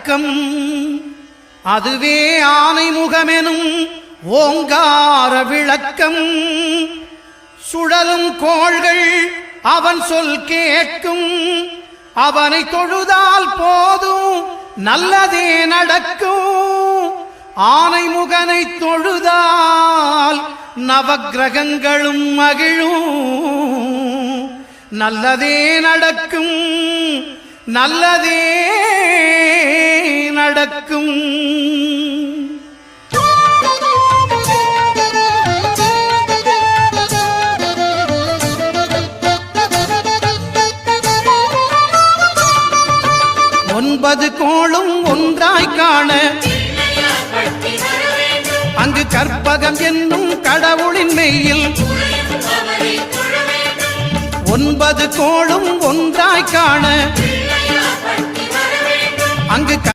அடக்கம். அதுவே ஆனைமுகமெனும் ஓங்கார விளக்கம். சுழலும் கோள்கள் அவன் சொல் கேட்கும். அவனை தொழுதால் போதும் நல்லதே நடக்கும். ஆனைமுகனை தொழுதால் நவக்கிரகங்களும் மகிழும். நல்லதே நடக்கும், நல்லதே நடக்கும். ஒன்பது கோளும் ஒன்றாய் காண அங்கு கற்பகம் என்னும் கடவுளின் மெய்யில். ஒன்பது கோளும் ஒன்றாய் காண அங்கு